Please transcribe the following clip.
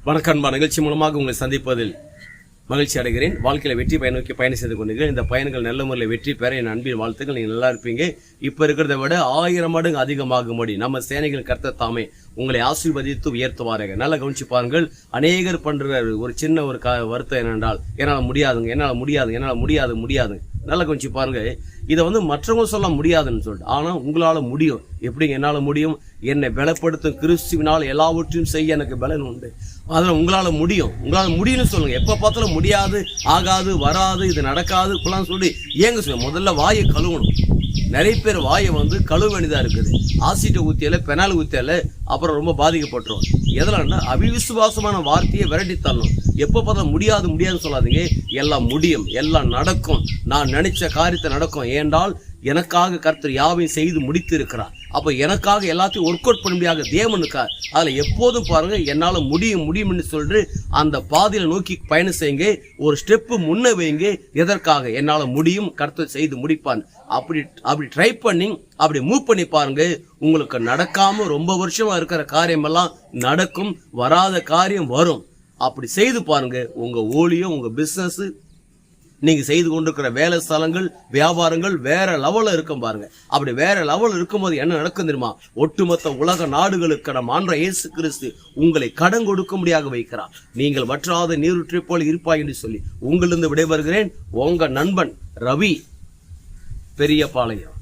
வணக்கம். நிகழ்ச்சி மூலமாக உங்களை சந்திப்பதில் மகிழ்ச்சி அடைகிறேன். வாழ்க்கையில வெற்றி நோக்கி பயணம் செய்து கொண்டீர்கள். இந்த பயணங்கள் நல்ல முறையில் வெற்றி பெற என் அன்பின் வாழ்த்துக்கள். நீங்க நல்லா இருப்பீங்க. இப்ப இருக்கிறத விட 1000 மடங்கு அதிகமாகும்படி நம்ம சேனைகள் கர்த்தர் தாமே உங்களை ஆசீர்வதித்து உயர்த்துவார்கள். நல்லா கவனிச்சு பாருங்கள். அநேகர் பண்ற ஒரு சின்ன ஒரு வருத்தம் என்னென்றால், என்னால் முடியாது. நல்லா கவனிச்சு பாருங்க. இதை மற்றவங்க சொல்ல முடியாதுன்னு சொல்லிட்டு, ஆனா உங்களால முடியும். எப்படிங்க என்னால முடியும்? என்னை பலப்படுத்தும் கிறிஸ்துவினால் எல்லாவற்றையும் செய்ய எனக்கு பலன் உண்டு. அதில் உங்களால முடியும்னு சொல்லுங்க. எப்ப பார்த்தாலும் முடியாது, ஆகாது, வராது, இது நடக்காது சொல்லி ஏங்க சொல்லுங்க. முதல்ல வாயை கழுவணும். நிறைய பேர் வாயை கழுவ வேண்டியதா இருக்குது. ஆசிட்ட ஊத்தியல, பெனால் ஊத்தியல, அப்புறம் ரொம்ப பாதிக்கப்பட்டுரும். எதனால? அவிவிசுவாசமான வார்த்தையை விரட்டி தள்ளணும். எப்ப பார்த்தாலும் முடியாதுன்னு சொல்லாதீங்க. எல்லாம் முடியும், எல்லாம் நடக்கும். நான் நினைச்ச காரியத்தை நடக்கும். ஏனென்றால் எனக்காக கர்த்தர் யாவையும் செய்து முடித்து இருக்கிறார். அப்ப எனக்காக எல்லாத்தையும் ஒர்க் அவுட் பண்ண முடியாத தேவனுக்கா அதுல எப்போதும் பாருங்க, என்னால முடியும்னு சொல்லிட்டு அந்த பாதையில நோக்கி பயணம் செய்யுங்க. ஒரு ஸ்டெப்பு முன்ன வைங்க. எதற்காக? என்னால முடியும், கர்த்தர் செய்து முடிப்பான். அப்படி ட்ரை பண்ணி அப்படி மூவ் பண்ணி பாருங்க. உங்களுக்கு நடக்காம ரொம்ப வருஷமா இருக்கிற காரியம் எல்லாம் நடக்கும். வராத காரியம் வரும். அப்படி செய்து பாருங்க. உங்க ஊழியம், உங்க பிசினஸ், நீங்க செய்து கொண்டிருக்கிற வேலை ஸ்தலங்கள், வியாபாரங்கள் வேற லெவல்ல இருக்கும் பாருங்க. அப்படி வேற லெவல் இருக்கும்போது என்ன நடக்கும் தெரியுமா? ஒட்டுமொத்த உலக நாடுகளுக்கு நம் ஆண்ட இயேசு கிறிஸ்து உங்களை கடன் கொடுக்கும்படியாக வைக்கிறார். நீங்கள் வற்றாத நீரூற்றை போல் இருப்பாய் என்று சொல்லி உங்களிருந்து விடைபெறுகிறேன். உங்க நண்பன் ரவி, பெரியபாளையம்.